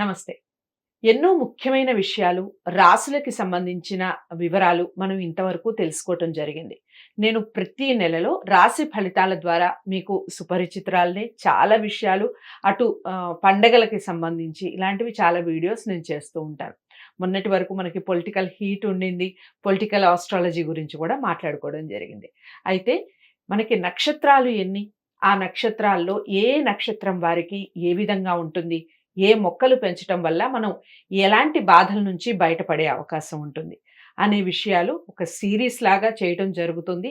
నమస్తే. ఎన్నో ముఖ్యమైన విషయాలు, రాశులకి సంబంధించిన వివరాలు మనం ఇంతవరకు తెలుసుకోవటం జరిగింది. నేను ప్రతి నెలలో రాశి ఫలితాల ద్వారా మీకు సుపరిచితురాలిని. చాలా విషయాలు అటు పండగలకి సంబంధించి ఇలాంటివి చాలా వీడియోస్ నేను చేస్తూ ఉంటాను. మొన్నటి వరకు మనకి పొలిటికల్ హీట్ ఉండింది. పొలిటికల్ ఆస్ట్రాలజీ గురించి కూడా మాట్లాడుకోవడం జరిగింది. అయితే మనకి నక్షత్రాలు ఎన్ని? ఆ నక్షత్రాల్లో ఏ నక్షత్రం వారికి ఏ విధంగా ఉంటుంది? ఏ మొక్కలు పెంచటం వల్ల మనం ఎలాంటి బాధల నుంచి బయటపడే అవకాశం ఉంటుంది అనే విషయాలు ఒక సిరీస్ లాగా చేయటం జరుగుతుంది.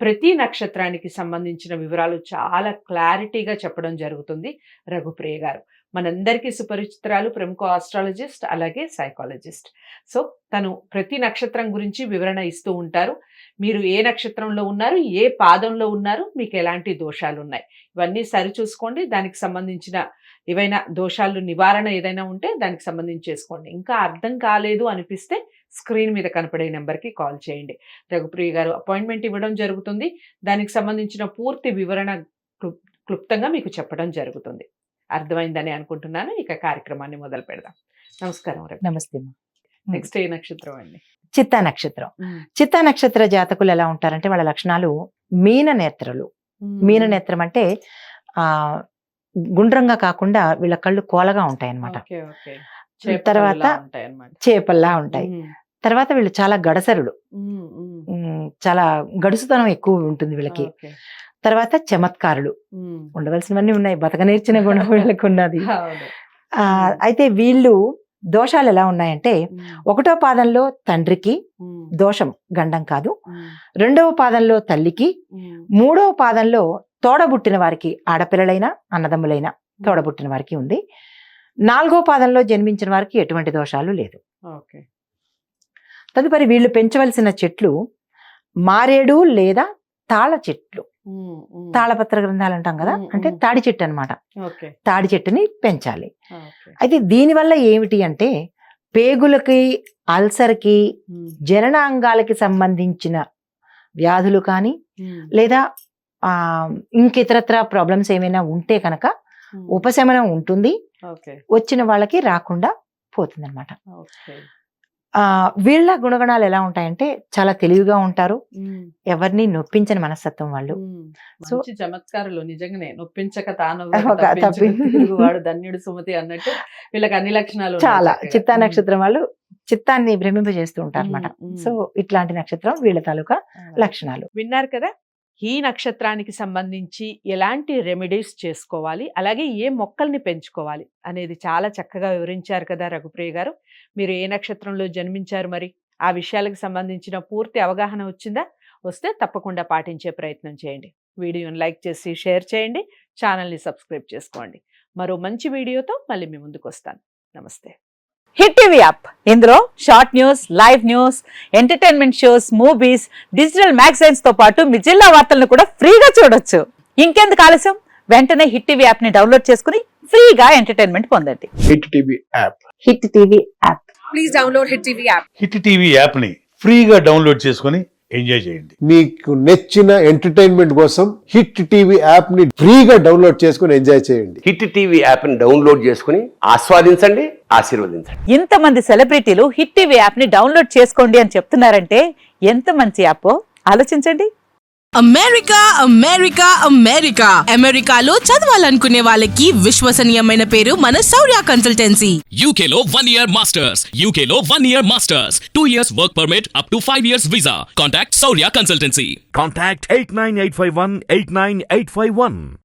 ప్రతి నక్షత్రానికి సంబంధించిన వివరాలు చాలా క్లారిటీగా చెప్పడం జరుగుతుంది రఘుప్రియ గారు. మనందరికీ సుపరిచితురాలు, ప్రముఖ ఆస్ట్రాలజిస్ట్, అలాగే సైకాలజిస్ట్. సో తను ప్రతి నక్షత్రం గురించి వివరణ ఇస్తూ ఉంటారు. మీరు ఏ నక్షత్రంలో ఉన్నారు, ఏ పాదంలో ఉన్నారు, మీకు ఎలాంటి దోషాలు ఉన్నాయి, ఇవన్నీ సరిచూసుకోండి. దానికి సంబంధించిన ఏవైనా దోషాలు నివారణ ఏదైనా ఉంటే దానికి సంబంధించి చేసుకోండి. ఇంకా అర్థం కాలేదు అనిపిస్తే స్క్రీన్ మీద కనపడే నెంబర్కి కాల్ చేయండి. రఘుప్రియ గారు అపాయింట్మెంట్ ఇవ్వడం జరుగుతుంది. దానికి సంబంధించిన పూర్తి వివరణ క్లుప్తంగా మీకు చెప్పడం జరుగుతుంది. అర్థమైందని అనుకుంటున్నాను. ఇక కార్యక్రమాన్ని మొదలు పెడదాం. నమస్కారం. నమస్తే. నెక్స్ట్ ఏ నక్షత్రం అండి? చిత్తా నక్షత్రం. చిత్తా నక్షత్ర జాతకులు ఎలా ఉంటారంటే వాళ్ళ లక్షణాలు మీన నేత్రలు. మీన నేత్రం అంటే గుండ్రంగా కాకుండా వీళ్ళ కళ్ళు కోలగా ఉంటాయి అన్నమాట. తర్వాత చేపల్లా ఉంటాయి. తర్వాత వీళ్ళు చాలా గడసరుడు, చాలా గడుసుతనం ఎక్కువ ఉంటుంది వీళ్ళకి. తర్వాత చమత్కారులు, ఉండవలసినవన్నీ ఉన్నాయి, బతక నేర్చిన గుణం వీళ్ళకి ఉన్నది. అయితే వీళ్ళు దోషాలు ఎలా ఉన్నాయంటే, ఒకటో పాదంలో తండ్రికి దోషం, గండం కాదు. రెండవ పాదంలో తల్లికి, మూడవ పాదంలో తోడబుట్టిన వారికి, ఆడపిల్లలైనా అన్నదమ్ములైనా తోడబుట్టిన వారికి ఉంది. నాలుగో పాదంలో జన్మించిన వారికి ఎటువంటి దోషాలు లేదు. తదుపరి వీళ్ళు పెంచవలసిన చెట్లు మారేడు లేదా తాళ చెట్లు. తాళపత్ర గ్రంథాలు అంటాం కదా, అంటే తాడి చెట్టు అనమాట. తాడి చెట్టుని పెంచాలి. అయితే దీనివల్ల ఏమిటి అంటే, పేగులకి, అల్సర్కి, జననాంగాలకి సంబంధించిన వ్యాధులు కానీ లేదా ఇంకితరత్ర ప్రాబ్లమ్స్ ఏమైనా ఉంటే కనుక ఉపశమనం ఉంటుంది. వచ్చిన వాళ్ళకి రాకుండా పోతుంది అనమాట. వీళ్ళ గుణగణాలు ఎలా ఉంటాయంటే, చాలా తెలివిగా ఉంటారు, ఎవరిని నొప్పించని మనస్తత్వం వాళ్ళు. సో చమత్కారులు, నిజంగానే నొప్పించక తాను వాడు ధన్యుడు సుమతి అన్నట్టు వీళ్ళకి అన్ని లక్షణాలు చాలా. చిత్తా నక్షత్రం వాళ్ళు చిత్తాన్ని భ్రమింపజేస్తూ ఉంటారు అనమాట. సో ఇట్లాంటి నక్షత్రం వీళ్ళ తాలూకా లక్షణాలు. విన్నారు కదా. ఈ నక్షత్రానికి సంబంధించి ఎలాంటి రెమెడీస్ చేసుకోవాలి, అలాగే ఏ మొక్కల్ని పెంచుకోవాలి అనేది చాలా చక్కగా వివరించారు కదా రఘుప్రియ గారు. మీరు ఏ నక్షత్రంలో జన్మించారు, మరి ఆ విషయాలకు సంబంధించిన పూర్తి అవగాహన వచ్చిందా? వస్తే తప్పకుండా పాటించే ప్రయత్నం చేయండి. వీడియోని లైక్ చేసి షేర్ చేయండి. ఛానల్ని సబ్స్క్రైబ్ చేసుకోండి. మరో మంచి వీడియోతో మళ్ళీ మీ ముందుకు వస్తాను. నమస్తే. హిట్ టీవీ యాప్, ఇందులో short news, live news, entertainment shows, movies, digital magazines తో పాటు మీ జిల్లా వార్తలను కూడా ఫ్రీగా చూడొచ్చు. ఇంకెందుకు ఆలస్యం, వెంటనే హిట్ టీవీ యాప్ ని డౌన్లోడ్ చేసుకుని ఫ్రీగా ఎంటర్టైన్మెంట్ పొందండి. Hit TV app. Hit TV app. Please download hit TV app. Hit TV app ని ఫ్రీగా డౌన్లోడ్ చేసుకుని ఎంజాయ్ చేయండి. మీకు నచ్చిన ఎంటర్టైన్మెంట్ కోసం హిట్ టీవీ యాప్ ని ఫ్రీగా డౌన్లోడ్ చేసుకుని ఎంజాయ్ చేయండి. హిట్ టీవీ యాప్ ని డౌన్లోడ్ చేసుకుని ఆస్వాదించండి, ఆశీర్వదించండి. ఇంతమంది సెలబ్రిటీలు హిట్ టీవీ యాప్ ని డౌన్లోడ్ చేసుకోండి అని చెప్తున్నారంటే ఎంత మంచి యాప్ ఆలోచించండి. అమెరికా అమెరికా అమెరికా అమెరికాలో చదవాలనుకునే వాళ్ళకి విశ్వసనీయమైన పేరు మన శౌర్య కన్సల్టెన్సీ. UK లో 1 year masters, UK లో 1 year masters, 2 years work permit up to 5 years visa. Contact Saurya Consultancy. Contact 89851 89851.